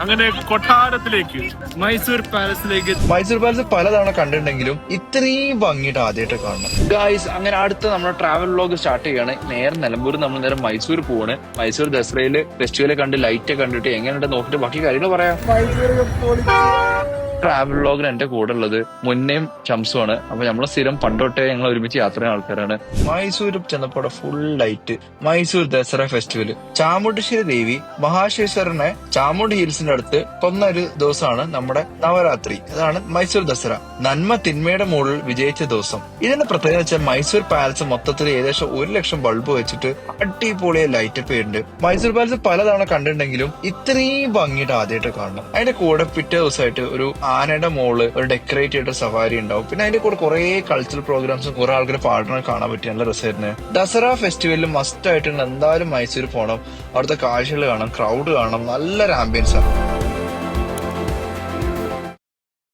അങ്ങനെ കൊട്ടാരത്തിലേക്ക് മൈസൂർ പാലസ് പലതവണ കണ്ടിട്ടുണ്ടെങ്കിലും ഇത്രയും ഭംഗിയിട്ട് ആദ്യമായിട്ട് കാണണം ഗായ്സ്. അങ്ങനെ അടുത്ത നമ്മുടെ ട്രാവൽ വ്ലോഗ് സ്റ്റാർട്ട് ചെയ്യാണ്. നേരെ നിലമ്പൂർ നമ്മൾ നേരെ മൈസൂർ പോവാണ്. മൈസൂർ ദസറയില് ഫെസ്റ്റിവൽ കണ്ട് ലൈറ്റ് കണ്ടിട്ട് എങ്ങനെയുണ്ട് നോക്കിട്ട് ബാക്കി കാര്യങ്ങൾ പറയാം. ട്രാവൽ വ്ലോഗിന് എന്റെ കൂടെ ഉള്ളത് മുന്നേയും ഷംസുമാണ്. അപ്പൊ നമ്മള് സ്ഥിരം പണ്ടോട്ടെ ഞങ്ങൾ ഒരുമിച്ച് യാത്ര ചെയ്യുന്ന ആൾക്കാരാണ്. മൈസൂർ ചെന്നപ്പോൾ full light Mysore Dasara festival. Chamundeshwari Devi മഹാശേശ്വരനെ ചാമുണ്ഡി ഹിൽസിന്റെ അടുത്ത് കൊന്ന ഒരു ദിവസമാണ് നമ്മുടെ നവരാത്രി. അതാണ് മൈസൂർ ദസറ. നന്മ തിന്മയുടെ മുകളിൽ വിജയിച്ച ദിവസം. ഇതിന്റെ പ്രത്യേകത വെച്ചാൽ മൈസൂർ പാലസ് മൊത്തത്തിൽ ഏകദേശം 1 ലക്ഷം ബൾബ് വെച്ചിട്ട് അടിപൊളിയെ ലൈറ്റപ്പ് ചെയ്യുന്നുണ്ട്. മൈസൂർ പാലസ് പലതവണ കണ്ടിട്ടുണ്ടെങ്കിലും ഇത്രയും ഭംഗിയിട്ട് ആദ്യമായിട്ട് കാണണം. അതിന്റെ കൂടെ പിറ്റേ ദിവസമായിട്ട് ഒരു ആനയുടെ മോള് ഒരു ഡെക്കറേറ്റ് ചെയ്തിട്ട് സവാരി ഉണ്ടാവും. പിന്നെ അതിന്റെ കൂടെ കുറെ കൾച്ചറൽ പ്രോഗ്രാംസും കുറെ ആൾക്കാർ പാടണം കാണാൻ പറ്റിയ നല്ല രസമായിരുന്നു. ദസറ ഫെസ്റ്റിവലിൽ മസ്റ്റ് ആയിട്ട് എന്തായാലും മൈസൂർ പോകണം. അവിടുത്തെ കാഴ്ചകൾ കാണാം, ക്രൗഡ് കാണാം, നല്ലൊരു ആംബിയൻസ് ആണ്.